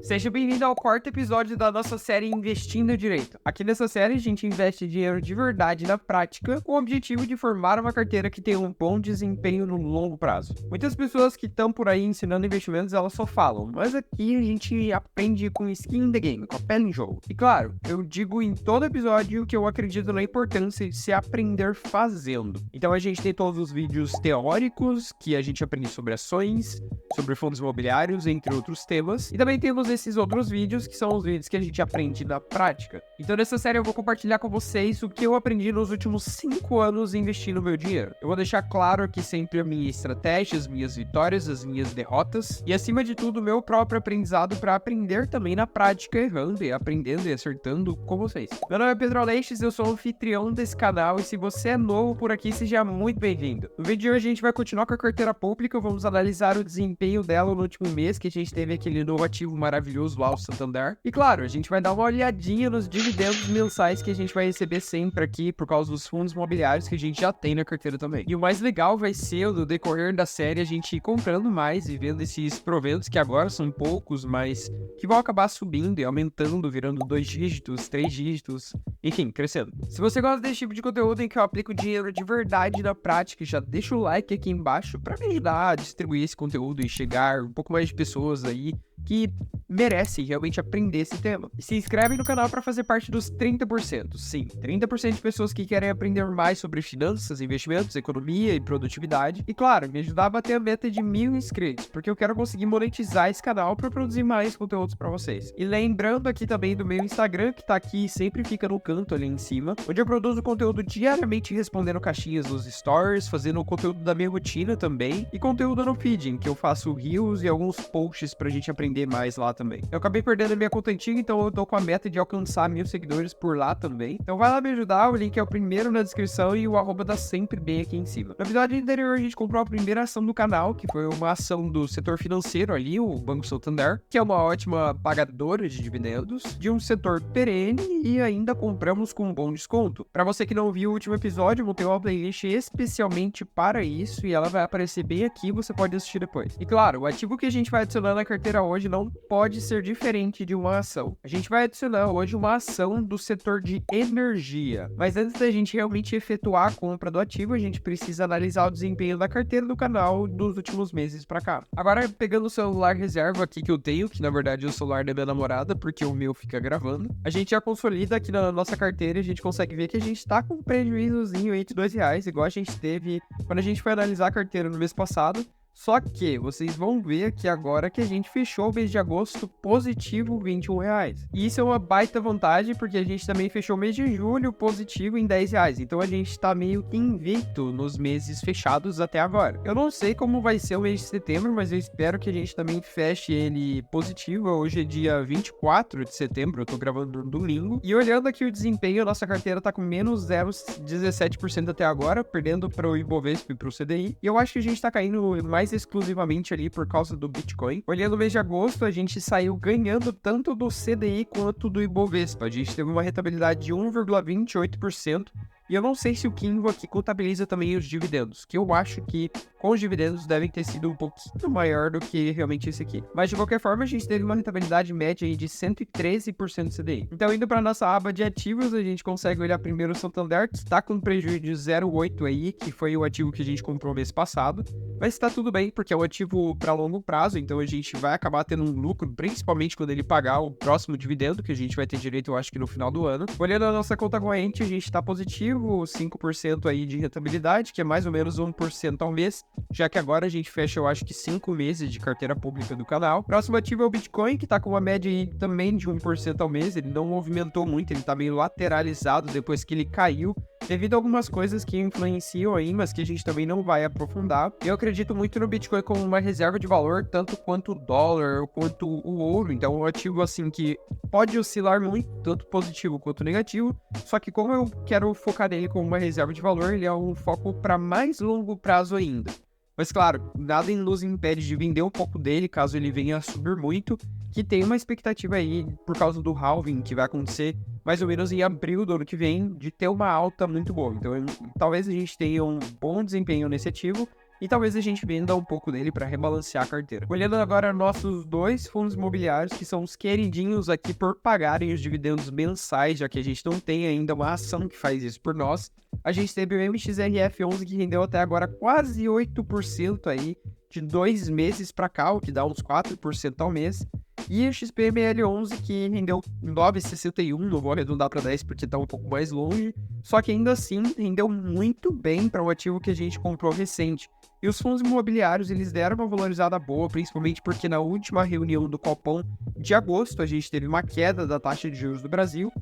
Seja bem-vindo ao quarto episódio da nossa série Investindo Direito. Aqui nessa série a gente investe dinheiro de verdade na prática com o objetivo de formar uma carteira que tenha um bom desempenho no longo prazo. Muitas pessoas que estão por aí ensinando investimentos, elas só falam, mas aqui a gente aprende com skin in the game, com a pele em jogo. E claro, eu digo em todo episódio que eu acredito na importância de se aprender fazendo. Então a gente tem todos os vídeos teóricos que a gente aprende sobre ações, sobre fundos imobiliários, entre outros temas. E também temos esses outros vídeos, que são os vídeos que a gente aprende na prática. Então nessa série eu vou compartilhar com vocês o que eu aprendi nos últimos 5 anos investindo meu dinheiro. Eu vou deixar claro aqui sempre a minha estratégia, as minhas vitórias, as minhas derrotas. E acima de tudo, o meu próprio aprendizado para aprender também na prática, errando e aprendendo e acertando com vocês. Meu nome é Pedro Aleixes, eu sou o anfitrião desse canal. E se você é novo por aqui, seja muito bem-vindo. No vídeo de hoje a gente vai continuar com a carteira pública. Vamos analisar o desempenho dela no último mês, que a gente teve aquele novo ativo maravilhoso lá, o Santander. E claro, a gente vai dar uma olhadinha nos dividendos mensais que a gente vai receber sempre aqui por causa dos fundos imobiliários que a gente já tem na carteira também. E o mais legal vai ser, no decorrer da série, a gente ir comprando mais e vendo esses proventos que agora são poucos, mas que vão acabar subindo e aumentando, virando 2 dígitos, 3 dígitos, enfim, crescendo. Se você gosta desse tipo de conteúdo em que eu aplico dinheiro de verdade na prática, já deixa o like aqui embaixo para me ajudar a distribuir esse conteúdo e chegar um pouco mais de pessoas aí que merecem realmente aprender esse tema. E se inscreve no canal para fazer parte dos 30%. Sim, 30% de pessoas que querem aprender mais sobre finanças, investimentos, economia e produtividade. E claro, me ajudar a bater a meta de 1.000 inscritos, porque eu quero conseguir monetizar esse canal para produzir mais conteúdos para vocês. E lembrando aqui também do meu Instagram, que tá aqui e sempre fica no canto ali em cima, onde eu produzo conteúdo diariamente respondendo caixinhas nos stories, fazendo o conteúdo da minha rotina também, e conteúdo no feed, em que eu faço reels e alguns posts pra gente aprender mais lá também. Eu acabei perdendo a minha conta antiga, então eu tô com a meta de alcançar 1.000 seguidores por lá também. Então vai lá me ajudar, o link é o primeiro na descrição e o arroba tá sempre bem aqui em cima. No episódio anterior a gente comprou a primeira ação do canal, que foi uma ação do setor financeiro ali, o Banco Santander, que é uma ótima pagadora de dividendos, de um setor perene, e ainda compramos com um bom desconto. Pra você que não viu o último episódio, eu montei uma playlist especialmente para isso e ela vai aparecer bem aqui, você pode assistir depois. E claro, o ativo que a gente vai adicionar na carteira hoje não pode ser diferente de uma ação. A gente vai adicionar hoje uma ação do setor de energia. Mas antes da gente realmente efetuar a compra do ativo, a gente precisa analisar o desempenho da carteira do canal dos últimos meses pra cá. Agora, pegando o celular reserva aqui que eu tenho, que na verdade é o celular da minha namorada, porque o meu fica gravando, a gente já consolida aqui na nossa carteira e a gente consegue ver que a gente tá com um prejuízozinho aí de R$2, igual a gente teve quando a gente foi analisar a carteira no mês passado. Só que vocês vão ver aqui agora que a gente fechou o mês de agosto positivo R$21. E isso é uma baita vantagem, porque a gente também fechou o mês de julho positivo em R$10. Então a gente tá meio que invicto nos meses fechados até agora. Eu não sei como vai ser o mês de setembro, mas eu espero que a gente também feche ele positivo. Hoje é dia 24 de setembro, eu tô gravando no domingo. E olhando aqui o desempenho, a nossa carteira tá com menos 0,17% até agora, perdendo para o Ibovespa e para o CDI. E eu acho que a gente tá caindo mais exclusivamente ali por causa do Bitcoin. Olhando o mês de agosto, a gente saiu ganhando tanto do CDI quanto do Ibovespa. A gente teve uma rentabilidade de 1,28%. E eu não sei se o Kinvo aqui contabiliza também os dividendos, que eu acho que com os dividendos devem ter sido um pouquinho maior do que realmente esse aqui. Mas de qualquer forma, a gente teve uma rentabilidade média aí de 113% CDI. Então, indo para nossa aba de ativos, a gente consegue olhar primeiro o Santander, que está com prejuízo de 0,8 aí, que foi o ativo que a gente comprou mês passado. Mas está tudo bem, porque é um ativo para longo prazo, então a gente vai acabar tendo um lucro, principalmente quando ele pagar o próximo dividendo, que a gente vai ter direito, eu acho que no final do ano. Olhando a nossa conta corrente, a gente está positivo, 5% aí de rentabilidade, que é mais ou menos 1% ao mês, já que agora a gente fecha, eu acho que 5 meses de carteira pública do canal. Próximo ativo é o Bitcoin, que tá com uma média aí também de 1% ao mês, ele não movimentou muito, ele tá meio lateralizado depois que ele caiu, devido a algumas coisas que influenciam aí, mas que a gente também não vai aprofundar. Eu acredito muito no Bitcoin como uma reserva de valor, tanto quanto o dólar, quanto o ouro. Então, um ativo assim que pode oscilar muito, tanto positivo quanto negativo. Só que como eu quero focar nele como uma reserva de valor, ele é um foco para mais longo prazo ainda. Mas claro, nada nos impede de vender um pouco dele, caso ele venha a subir muito, que tem uma expectativa aí, por causa do halving que vai acontecer mais ou menos em abril do ano que vem, de ter uma alta muito boa. Então, talvez a gente tenha um bom desempenho nesse ativo, e talvez a gente venda um pouco dele para rebalancear a carteira. Olhando agora nossos dois fundos imobiliários, que são os queridinhos aqui por pagarem os dividendos mensais, já que a gente não tem ainda uma ação que faz isso por nós. A gente teve o MXRF11 que rendeu até agora quase 8% aí, de 2 meses para cá, o que dá uns 4% ao mês. E o XPML11 que rendeu 9,61, não vou arredondar para 10 porque está um pouco mais longe, só que ainda assim rendeu muito bem para um ativo que a gente comprou recente. E os fundos imobiliários, eles deram uma valorizada boa, principalmente porque na última reunião do Copom de agosto, a gente teve uma queda da taxa de juros do Brasil,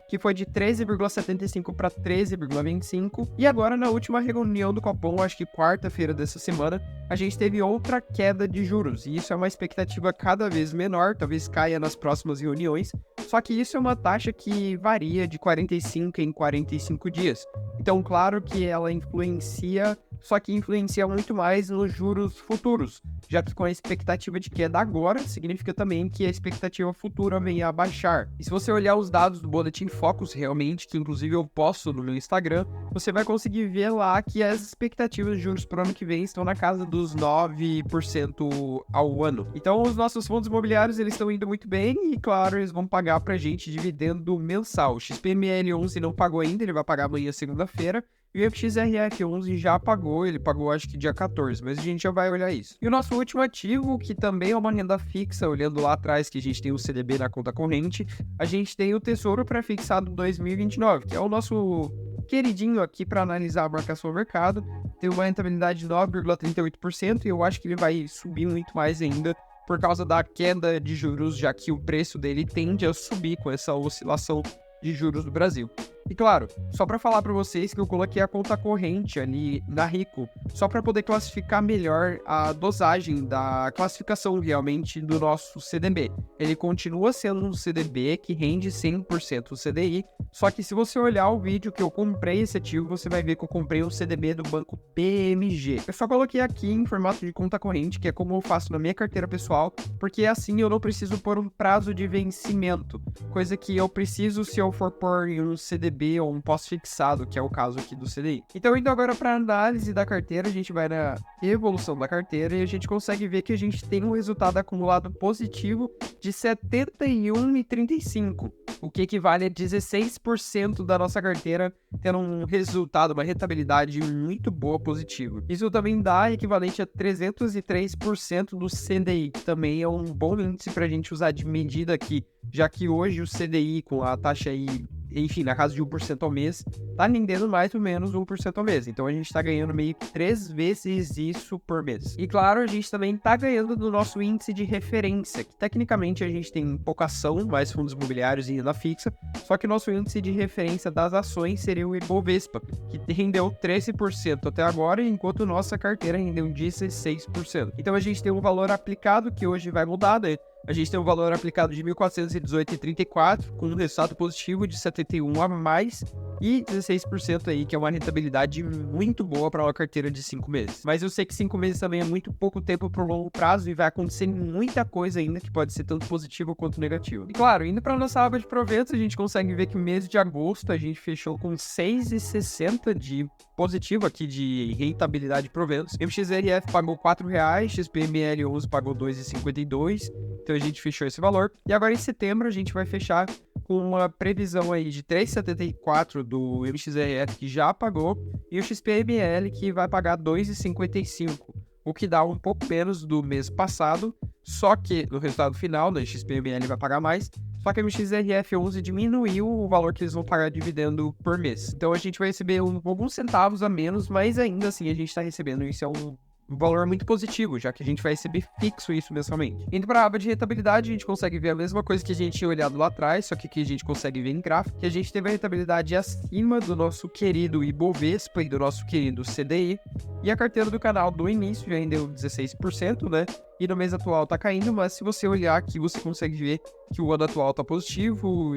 que foi de 13,75 para 13,25. E agora, na última reunião do Copom, acho que quarta-feira dessa semana, a gente teve outra queda de juros. E isso é uma expectativa cada vez menor, talvez caia nas próximas reuniões. Só que isso é uma taxa que varia de 45 em 45 dias. Então, claro que ela influencia, só que influencia muito mais nos juros futuros, já que com a expectativa de queda agora, significa também que a expectativa futura venha a baixar. E se você olhar os dados do Boletim Focus realmente, que inclusive eu posto no meu Instagram, você vai conseguir ver lá que as expectativas de juros para o ano que vem estão na casa dos 9% ao ano. Então, os nossos fundos imobiliários, eles estão indo muito bem e, claro, eles vão pagar pra gente dividendo mensal. O XPML11 não pagou ainda, ele vai pagar amanhã, segunda-feira. E o FXRF11 já pagou, ele pagou acho que dia 14, mas a gente já vai olhar isso. E o nosso último ativo, que também é uma renda fixa, olhando lá atrás que a gente tem o CDB na conta corrente, a gente tem o Tesouro Pré-fixado 2029, que é o nosso queridinho aqui para analisar a marcação ao mercado. Tem uma rentabilidade de 9,38% e eu acho que ele vai subir muito mais ainda por causa da queda de juros, já que o preço dele tende a subir com essa oscilação de juros do Brasil. E claro, só para falar para vocês que eu coloquei a conta corrente ali na Rico, só para poder classificar melhor a dosagem da classificação realmente do nosso CDB. Ele continua sendo um CDB que rende 100% o CDI, só que se você olhar o vídeo que eu comprei esse ativo, você vai ver que eu comprei um CDB do banco BMG. Eu só coloquei aqui em formato de conta corrente, que é como eu faço na minha carteira pessoal, porque assim eu não preciso pôr um prazo de vencimento, coisa que eu preciso se eu for pôr em um CDB ou um pós-fixado, que é o caso aqui do CDI. Então, indo agora para a análise da carteira, a gente vai na evolução da carteira e a gente consegue ver que a gente tem um resultado acumulado positivo de 71,35, o que equivale a 16% da nossa carteira tendo um resultado, uma rentabilidade muito boa, positivo. Isso também dá equivalente a 303% do CDI, que também é um bom índice para a gente usar de medida aqui, já que hoje o CDI com a taxa aí, enfim, na casa de 1% ao mês, tá rendendo mais ou menos 1% ao mês. Então a gente tá ganhando meio que 3 vezes isso por mês. E claro, a gente também tá ganhando do nosso índice de referência, que tecnicamente a gente tem pouca ação, mais fundos imobiliários e renda fixa, só que o nosso índice de referência das ações seria o Ibovespa, que rendeu 13% até agora, enquanto nossa carteira rendeu 16%. Então a gente tem um valor aplicado que hoje vai mudar, né? A gente tem um valor aplicado de 1.418,34, com um resultado positivo de 71 a mais e 16% aí, que é uma rentabilidade muito boa para uma carteira de 5 meses. Mas eu sei que 5 meses também é muito pouco tempo para o longo prazo e vai acontecer muita coisa ainda que pode ser tanto positiva quanto negativa. E claro, indo para nossa aba de proventos, a gente consegue ver que o mês de agosto a gente fechou com 6,60 de positivo aqui de rentabilidade de proventos. MXRF pagou R$4, XPML11 pagou R$2,52, então a gente fechou esse valor. E agora em setembro a gente vai fechar com uma previsão aí de 3,74 do MXRF que já pagou e o XPML que vai pagar 2,55, o que dá um pouco menos do mês passado, só que no resultado final, né, XPML vai pagar mais, só que a MXRF11 diminuiu o valor que eles vão pagar de dividendo por mês. Então a gente vai receber alguns centavos a menos, mas ainda assim a gente está recebendo, isso é um valor muito positivo, já que a gente vai receber fixo isso mensalmente. Indo para a aba de rentabilidade, a gente consegue ver a mesma coisa que a gente tinha olhado lá atrás, só que aqui a gente consegue ver em gráfico, que a gente teve a rentabilidade acima do nosso querido Ibovespa e do nosso querido CDI, e a carteira do canal do início já rendeu 16%, né? E no mês atual tá caindo, mas se você olhar aqui, você consegue ver que o ano atual tá positivo,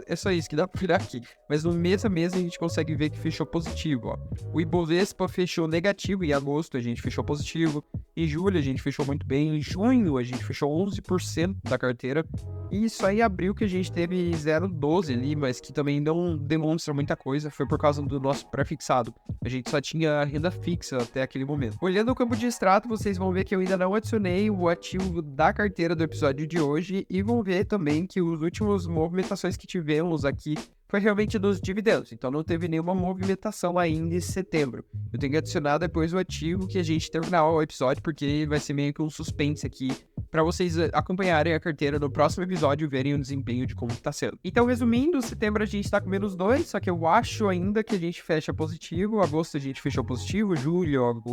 é só isso que dá pra olhar aqui. Mas no mês a mês a gente consegue ver que fechou positivo, ó. O Ibovespa fechou negativo em agosto, a gente fechou positivo. Em julho a gente fechou muito bem, em junho a gente fechou 11% da carteira. E isso aí abriu que a gente teve 0,12 ali, mas que também não demonstra muita coisa, foi por causa do nosso pré-fixado. A gente só tinha renda fixa até aquele momento. Olhando o campo de extrato, vocês vão ver que eu ainda não adicionei o ativo da carteira do episódio de hoje e vão ver também que os últimos movimentações que tivemos aqui foi realmente dos dividendos, então não teve nenhuma movimentação ainda em setembro. Eu tenho que adicionar depois o ativo que a gente terminar o episódio, porque vai ser meio que um suspense aqui para vocês acompanharem a carteira no próximo episódio e verem o desempenho de como está sendo. Então, resumindo, setembro a gente está com -2, só que eu acho ainda que a gente fecha positivo, agosto a gente fechou positivo, julho,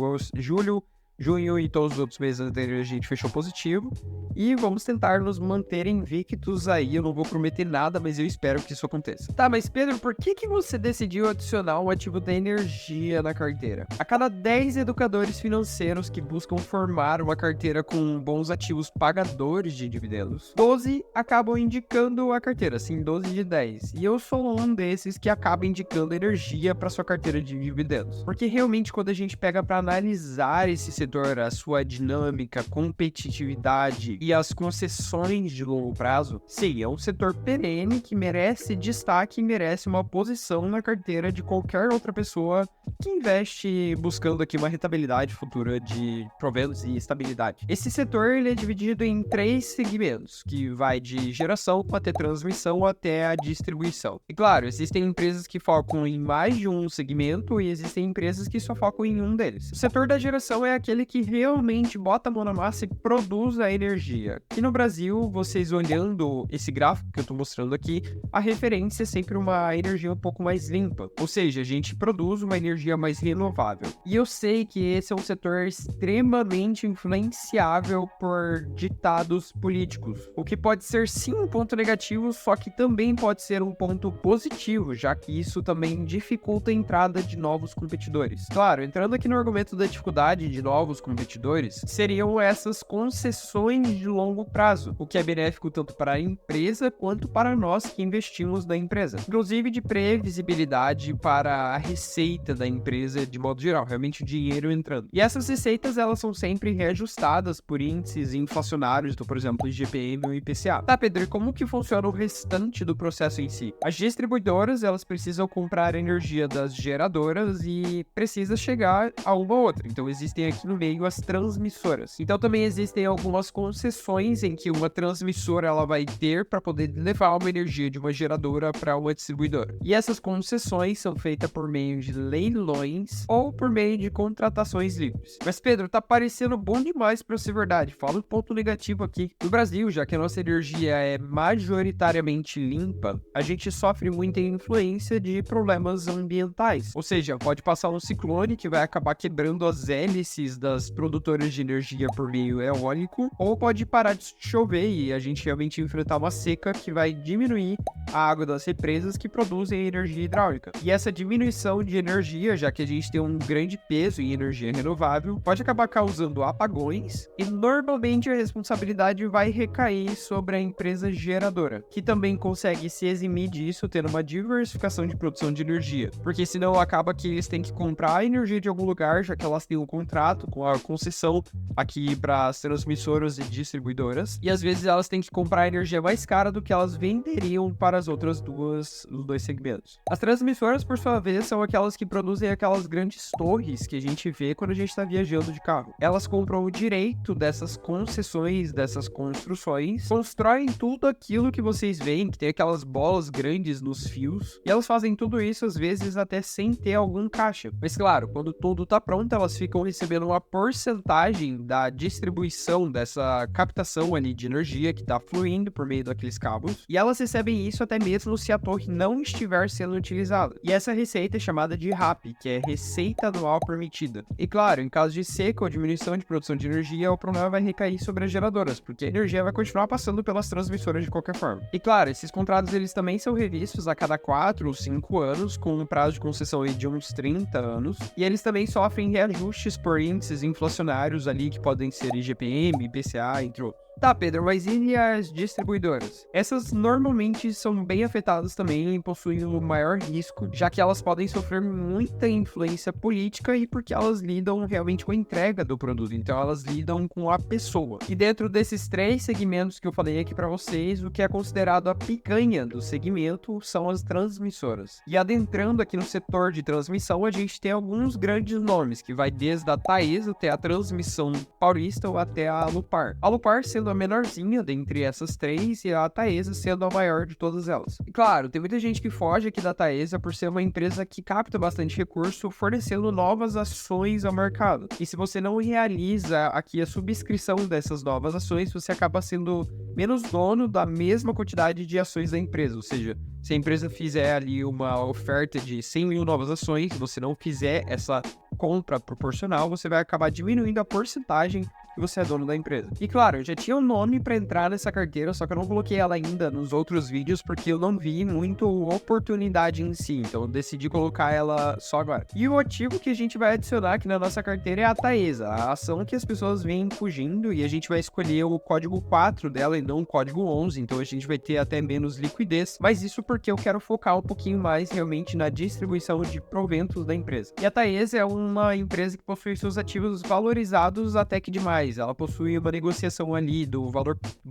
junho e todos os outros meses anteriores a gente fechou positivo. E vamos tentar nos manter invictos aí. Eu não vou prometer nada, mas eu espero que isso aconteça. Tá, mas Pedro, por que você decidiu adicionar um ativo da energia na carteira? A cada 10 educadores financeiros que buscam formar uma carteira com bons ativos pagadores de dividendos, 12 acabam indicando a carteira, sim, 12 de 10. E eu sou um desses que acaba indicando energia para sua carteira de dividendos. Porque realmente quando a gente pega para analisar esse setor, a sua dinâmica, competitividade e as concessões de longo prazo, sim, é um setor perene que merece destaque e merece uma posição na carteira de qualquer outra pessoa que investe buscando aqui uma rentabilidade futura de proventos e estabilidade. Esse setor ele é dividido em 3 segmentos, que vai de geração até transmissão até a distribuição. E claro, existem empresas que focam em mais de um segmento e existem empresas que só focam em um deles. O setor da geração é aquele que realmente bota a mão na massa e produz a energia. Aqui no Brasil, vocês olhando esse gráfico que eu tô mostrando aqui, a referência é sempre uma energia um pouco mais limpa. Ou seja, a gente produz uma energia mais renovável. E eu sei que esse é um setor extremamente influenciável por ditados políticos. O que pode ser sim um ponto negativo, só que também pode ser um ponto positivo, já que isso também dificulta a entrada de novos competidores. Claro, entrando aqui no argumento da dificuldade de novos competidores, seriam essas concessões de longo prazo, o que é benéfico tanto para a empresa quanto para nós que investimos na empresa. Inclusive de previsibilidade para a receita da empresa de modo geral, realmente o dinheiro entrando. E essas receitas, elas são sempre reajustadas por índices inflacionários, então, por exemplo, IGPM ou IPCA. Tá, Pedro, e como que funciona o restante do processo em si? As distribuidoras, elas precisam comprar energia das geradoras e precisa chegar a uma ou outra. Então, existem aqui no meio as transmissoras. Então, também existem algumas concessões em que uma transmissora ela vai ter para poder levar uma energia de uma geradora para uma distribuidora. E essas concessões são feitas por meio de leilões ou por meio de contratações livres. Mas, Pedro, tá parecendo bom demais para ser verdade. Fala um ponto negativo aqui. No Brasil, já que a nossa energia é majoritariamente limpa, a gente sofre muita influência de problemas ambientais. Ou seja, pode passar um ciclone que vai acabar quebrando as hélices das produtoras de energia por meio eólico, ou pode parar de chover e a gente realmente enfrentar uma seca que vai diminuir a água das represas que produzem energia hidráulica. E essa diminuição de energia, já que a gente tem um grande peso em energia renovável, pode acabar causando apagões e normalmente a responsabilidade vai recair sobre a empresa geradora, que também consegue se eximir disso tendo uma diversificação de produção de energia, porque senão acaba que eles têm que comprar a energia de algum lugar, já que elas têm um contrato com a concessão aqui para as transmissoras e distribuidoras, e às vezes elas têm que comprar energia mais cara do que elas venderiam para as outras os dois segmentos. As transmissoras, por sua vez, são aquelas que produzem aquelas grandes torres que a gente vê quando a gente está viajando de carro. Elas compram o direito dessas concessões, dessas construções, constroem tudo aquilo que vocês veem, que tem aquelas bolas grandes nos fios, e elas fazem tudo isso às vezes até sem ter algum caixa. Mas claro, quando tudo tá pronto, elas ficam recebendo uma porcentagem da distribuição dessa captação ali de energia que tá fluindo por meio daqueles cabos, e elas recebem isso até mesmo se a torre não estiver sendo utilizada. E essa receita é chamada de RAP, que é Receita Anual Permitida. E claro, em caso de seca ou diminuição de produção de energia, o problema vai recair sobre as geradoras, porque a energia vai continuar passando pelas transmissoras de qualquer forma. E claro, esses contratos eles também são revistos a cada 4 ou 5 anos, com um prazo de concessão de uns 30 anos, e eles também sofrem reajustes por índices inflacionários ali, que podem ser IGPM, IPCA, entre outros. Tá, Pedro, mas e as distribuidoras? Essas normalmente são bem afetadas também e possuem o maior risco, já que elas podem sofrer muita influência política e porque elas lidam realmente com a entrega do produto, então elas lidam com a pessoa. E dentro desses 3 segmentos que eu falei aqui pra vocês, o que é considerado a picanha do segmento são as transmissoras. E adentrando aqui no setor de transmissão, a gente tem alguns grandes nomes, que vai desde a Taesa até a Transmissão Paulista ou até a Alupar. A Alupar sendo a menorzinha dentre essas 3 e a Taesa sendo a maior de todas elas. E claro, tem muita gente que foge aqui da Taesa por ser uma empresa que capta bastante recurso, fornecendo novas ações ao mercado. E se você não realiza aqui a subscrição dessas novas ações, você acaba sendo menos dono da mesma quantidade de ações da empresa, ou seja, se a empresa fizer ali uma oferta de 100 mil novas ações, se você não fizer essa compra proporcional, você vai acabar diminuindo a porcentagem que você é dono da empresa. E claro, eu já tinha um nome para entrar nessa carteira, só que eu não coloquei ela ainda nos outros vídeos porque eu não vi muito oportunidade em si, então eu decidi colocar ela só agora. E o ativo que a gente vai adicionar aqui na nossa carteira é a Taesa, a ação que as pessoas vêm fugindo, e a gente vai escolher o código 4 dela e não o código 11, então a gente vai ter até menos liquidez, mas isso porque eu quero focar um pouquinho mais realmente na distribuição de proventos da empresa. E a Taesa é uma empresa que possui seus ativos valorizados até que demais. Ela possui uma negociação ali do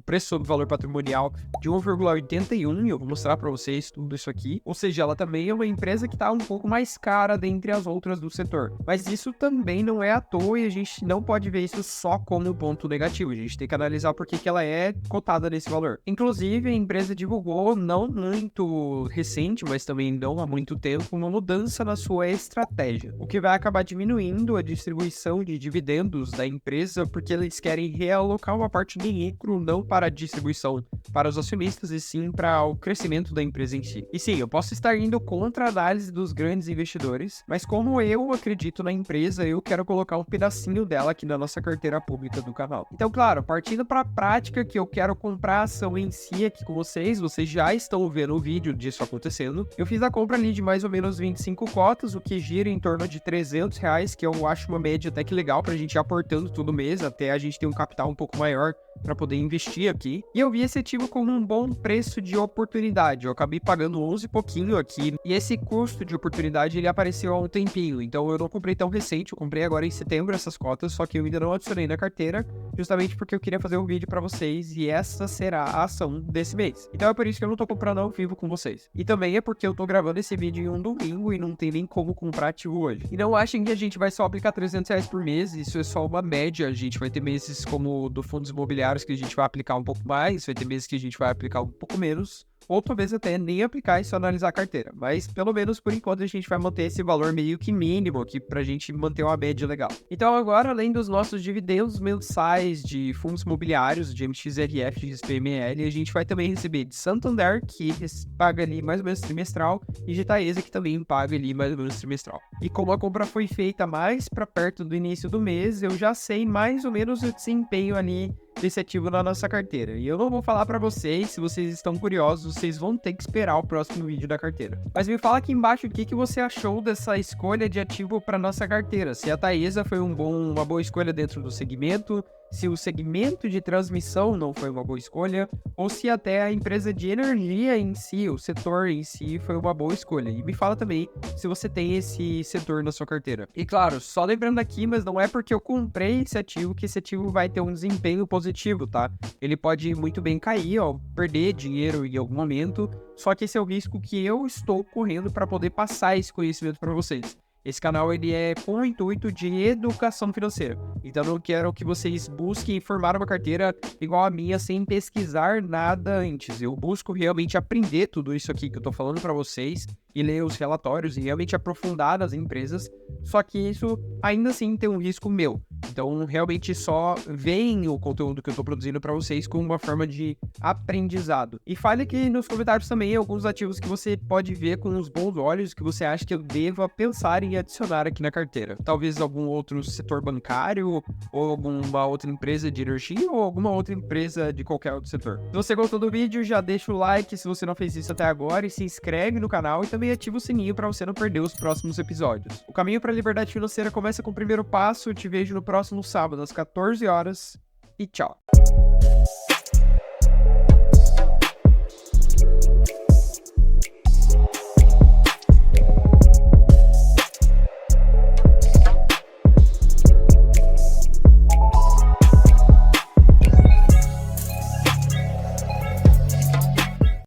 preço sobre valor patrimonial de 1,81, e eu vou mostrar para vocês tudo isso aqui. Ou seja, ela também é uma empresa que está um pouco mais cara dentre as outras do setor. Mas isso também não é à toa e a gente não pode ver isso só como ponto negativo. A gente tem que analisar por que ela é cotada nesse valor. Inclusive, a empresa divulgou, não muito recente, mas também não há muito tempo, uma mudança na sua estratégia, o que vai acabar diminuindo a distribuição de dividendos da empresa, porque eles querem realocar uma parte do lucro não para a distribuição para os acionistas, e sim para o crescimento da empresa em si. E sim, eu posso estar indo contra a análise dos grandes investidores, mas como eu acredito na empresa, eu quero colocar um pedacinho dela aqui na nossa carteira pública do canal. Então, claro, partindo para a prática que eu quero comprar a ação em si aqui com vocês já estão vendo o vídeo disso acontecendo. Eu fiz a compra ali de mais ou menos 25 cotas, o que gira em torno de R$300, que eu acho uma média até que legal pra gente ir aportando todo mês, até a gente ter um capital um pouco maior para poder investir aqui. E eu vi esse ativo como um bom preço de oportunidade. Eu acabei pagando 11 e pouquinho aqui, e esse custo de oportunidade ele apareceu há um tempinho, então eu não comprei tão recente, eu comprei agora em setembro essas cotas, só que eu ainda não adicionei na carteira, justamente porque eu queria fazer um vídeo para vocês e essa será a ação desse mês. Então é por isso que eu não tô comprando ao vivo com vocês. E também é porque eu tô gravando esse vídeo em um domingo e não tem nem como comprar ativo hoje. E não achem que a gente vai só aplicar R$300 por mês, isso é só uma média. A gente vai ter meses como o do fundos imobiliários que a gente vai aplicar um pouco mais, vai ter meses que a gente vai aplicar um pouco menos, ou talvez até nem aplicar e só analisar a carteira. Mas pelo menos por enquanto a gente vai manter esse valor meio que mínimo aqui pra gente manter uma média legal. Então agora, além dos nossos dividendos mensais de fundos imobiliários, de MXRF, de SPML, a gente vai também receber de Santander, que paga ali mais ou menos trimestral, e de Taesa, que também paga ali mais ou menos trimestral. E como a compra foi feita mais pra perto do início do mês, eu já sei mais ou menos o desempenho ali desse ativo na nossa carteira. E eu não vou falar pra vocês, se vocês estão curiosos, vocês vão ter que esperar o próximo vídeo da carteira. Mas me fala aqui embaixo o que você achou dessa escolha de ativo para nossa carteira. Se a Taesa foi uma boa escolha dentro do segmento, se o segmento de transmissão não foi uma boa escolha, ou se até a empresa de energia em si, o setor em si, foi uma boa escolha. E me fala também se você tem esse setor na sua carteira. E claro, só lembrando aqui, mas não é porque eu comprei esse ativo que esse ativo vai ter um desempenho positivo, tá? Ele pode muito bem cair, ó, perder dinheiro em algum momento, só que esse é o risco que eu estou correndo para poder passar esse conhecimento para vocês. Esse canal ele é com o intuito de educação financeira, então eu não quero que vocês busquem formar uma carteira igual a minha sem pesquisar nada antes. Eu busco realmente aprender tudo isso aqui que eu tô falando para vocês e ler os relatórios e realmente aprofundar nas empresas, só que isso ainda assim tem um risco meu. Então realmente só veem o conteúdo que eu tô produzindo para vocês como uma forma de aprendizado. E fale aqui nos comentários também alguns ativos que você pode ver com os bons olhos, que você acha que eu deva pensar em adicionar aqui na carteira. Talvez algum outro setor bancário, ou alguma outra empresa de energia, ou alguma outra empresa de qualquer outro setor. Se você gostou do vídeo, já deixa o like se você não fez isso até agora, e se inscreve no canal e também ativa o sininho para você não perder os próximos episódios. O caminho para a liberdade financeira começa com o primeiro passo. Eu te vejo no próximo sábado às 14 horas e tchau!